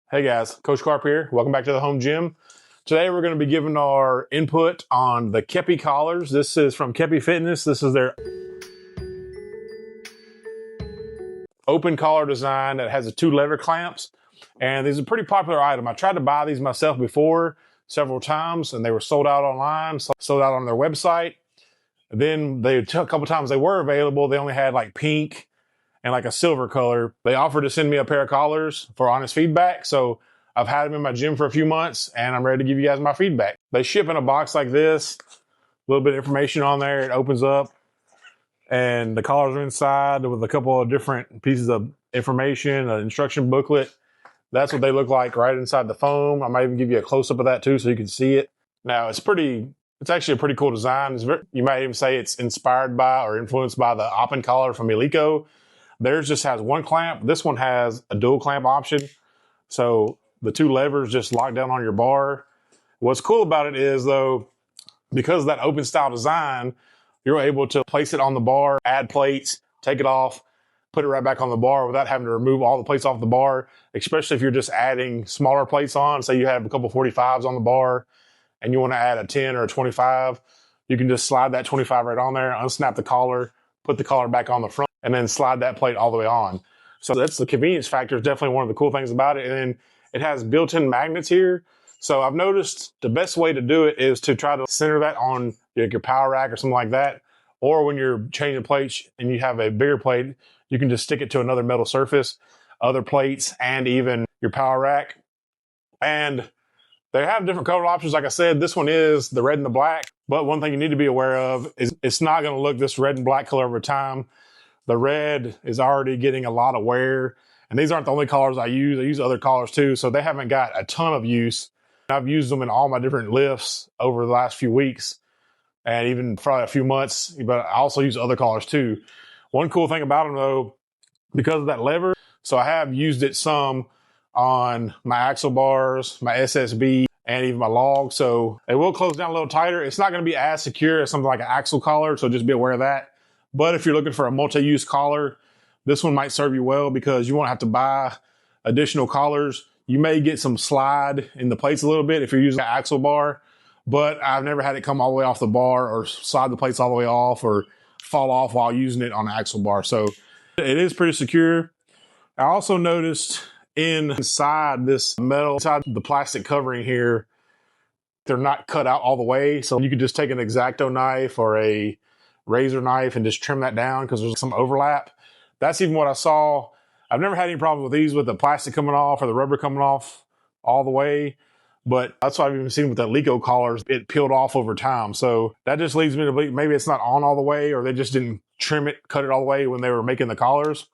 Hey guys, Coach Carp here. Welcome back to the home gym. Today we're going to be giving our input on the Keppi collars. This is from Keppi Fitness. This is their open collar design that has the 2 lever clamps. And these are a pretty popular item. I tried to buy these myself before several times and they were sold out online, sold out on their website. Then a couple times they were available. They only had like pink and like a silver color. They offered to send me a pair of collars for honest feedback. So I've had them in my gym for a few months and I'm ready to give you guys my feedback. They ship in a box like this, a little bit of information on there. It opens up and the collars are inside with a couple of different pieces of information, an instruction booklet. That's what they look like right inside the foam. I might even give you a close up of that too so you can see it. Now it's actually a pretty cool design. You might even say it's inspired by or influenced by the open collar from Eleiko. Theirs just has 1 clamp. This one has a dual clamp option. So the 2 levers just lock down on your bar. What's cool about it is though, because of that open style design, you're able to place it on the bar, add plates, take it off, put it right back on the bar without having to remove all the plates off the bar, especially if you're just adding smaller plates on. Say you have a couple 45s on the bar and you want to add a 10 or a 25, you can just slide that 25 right on there, unsnap the collar, put the collar back on the front, and then slide that plate all the way on. So that's the convenience factor is definitely one of the cool things about it. And then it has built-in magnets here. So I've noticed the best way to do it is to try to center that on your power rack or something like that. Or when you're changing plates and you have a bigger plate, you can just stick it to another metal surface, other plates, and even your power rack. And they have different color options. Like I said, this one is the red and the black. But one thing you need to be aware of is it's not going to look this red and black color over time. The red is already getting a lot of wear. And these aren't the only collars I use. I use other collars too. So they haven't got a ton of use. I've used them in all my different lifts over the last few weeks and even probably a few months. But I also use other collars too. One cool thing about them though, because of that lever, so I have used it some on my axle bars, my SSB, and even my log. So it will close down a little tighter. It's not going to be as secure as something like an axle collar. So just be aware of that. But if you're looking for a multi-use collar, this one might serve you well because you won't have to buy additional collars. You may get some slide in the plates a little bit if you're using an axle bar, but I've never had it come all the way off the bar or slide the plates all the way off or fall off while using it on an axle bar. So it is pretty secure. I also noticed inside this metal, inside the plastic covering here, they're not cut out all the way. So you could just take an X-Acto knife or a razor knife and just trim that down because there's some overlap. That's even what I saw. I've never had any problem with these with the plastic coming off or the rubber coming off all the way. But that's what I've even seen with the Eleiko collars. It peeled off over time. So that just leads me to believe maybe it's not on all the way or they just didn't trim it, cut it all the way when they were making the collars.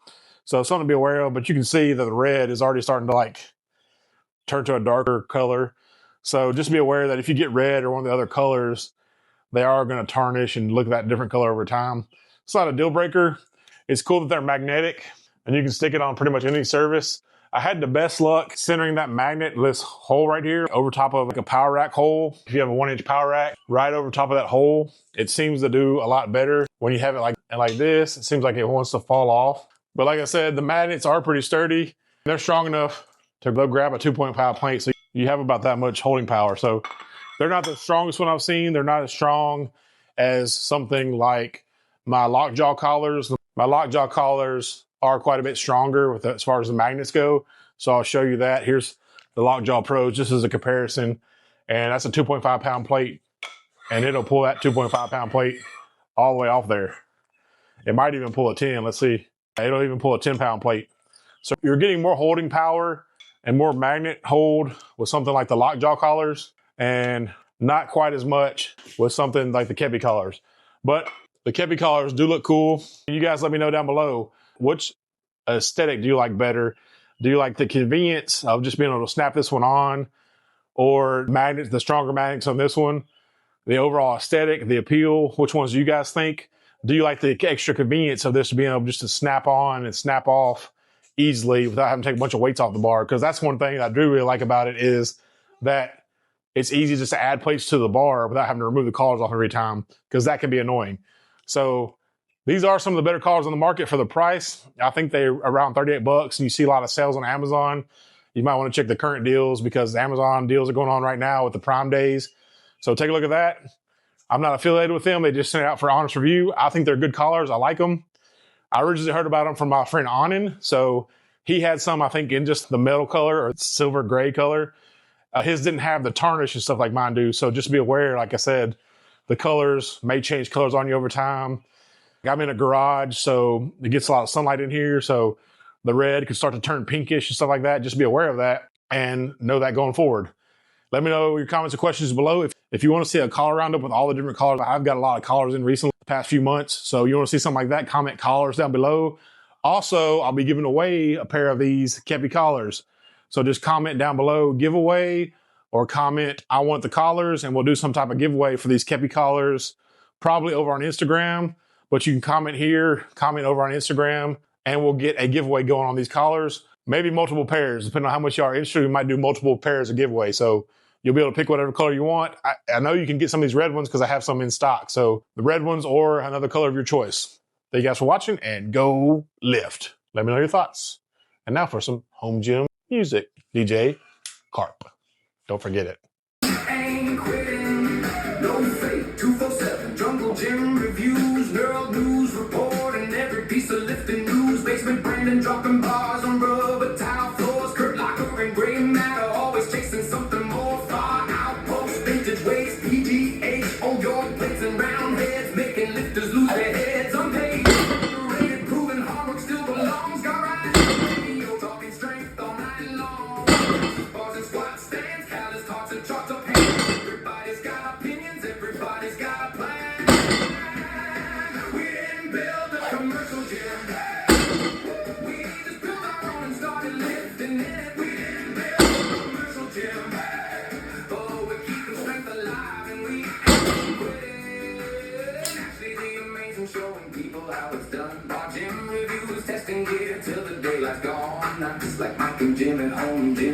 So something to be aware of, but you can see that the red is already starting to like turn to a darker color. So just be aware that if you get red or one of the other colors, they are going to tarnish and look that different color over time. It's not a deal breaker. It's cool that they're magnetic and you can stick it on pretty much any surface. I had the best luck centering that magnet, this hole right here, over top of like a power rack hole. If you have a 1-inch power rack, right over top of that hole, it seems to do a lot better. When you have it like this, it seems like it wants to fall off. But like I said, the magnets are pretty sturdy. They're strong enough to go grab a 2.5 plate. So you have about that much holding power. So they're not the strongest one I've seen. They're not as strong as something like my lockjaw collars. My lockjaw collars are quite a bit stronger as far as the magnets go. So I'll show you that. Here's the Lockjaw Pros, just as a comparison. And that's a 2.5 pound plate. And it'll pull that 2.5 pound plate all the way off there. It might even pull a 10. Let's see. It'll even pull a 10 pound plate. So you're getting more holding power and more magnet hold with something like the Lockjaw collars and not quite as much with something like the Keppi collars. But the Keppi collars do look cool. You guys let me know down below, which aesthetic do you like better? Do you like the convenience of just being able to snap this one on, or magnets, the stronger magnets on this one? The overall aesthetic, the appeal, which ones do you guys think? Do you like the extra convenience of this being able just to snap on and snap off easily without having to take a bunch of weights off the bar? Because that's one thing I do really like about it is that it's easy just to add plates to the bar without having to remove the collars off every time, because that can be annoying. So these are some of the better collars on the market for the price. I think they're around 38 bucks, and you see a lot of sales on Amazon. You might want to check the current deals because Amazon deals are going on right now with the Prime days. So take a look at that. I'm not affiliated with them. They just sent it out for honest review. I think they're good collars. I like them. I originally heard about them from my friend Anand. So he had some, I think, in just the metal color or silver gray color. His didn't have the tarnish and stuff like mine do. So just be aware, like I said, the colors may change colors on you over time. I'm in a garage, so it gets a lot of sunlight in here. So the red could start to turn pinkish and stuff like that. Just be aware of that and know that going forward. Let me know your comments or questions below. If you want to see a collar roundup with all the different collars, I've got a lot of collars in recently, the past few months. So you want to see something like that, comment collars down below. Also, I'll be giving away a pair of these Keppi collars. So just comment down below giveaway or comment I want the collars, and we'll do some type of giveaway for these Keppi collars, probably over on Instagram. But you can comment here, comment over on Instagram, and we'll get a giveaway going on these collars. Maybe multiple pairs, depending on how much you are interested. We might do multiple pairs of giveaway. So you'll be able to pick whatever color you want. I know you can get some of these red ones because I have some in stock. So the red ones or another color of your choice. Thank you guys for watching, and go lift. Let me know your thoughts. And now for some home gym music. DJ Carp. Don't forget it. Ain't quitting, no fake, 247, jungle gym reviews, neural news reporting every piece of lifting news, basement Brandon dropping bars on rubber tile floors, Kurt Locker and gray matter, always chasing something more, far outpost, vintage ways, PGH, on your plates and round heads, making lifters lose their heads, unpaid, underrated, proven hard work still belongs, got right, radio talking strength all night long, bars and squats, stands, callous talks and charts of pain, everybody's got opinions, everybody's got a plan, we didn't build a commercial gym, we just built our own and started lifting in it, we didn't build a commercial gym, oh, we're keeping strength alive and we ain't quitting, actually the amazing showing people how it's done, our gym reviews, testing gear till the daylight's gone, not just like Mike and Jim at home gym.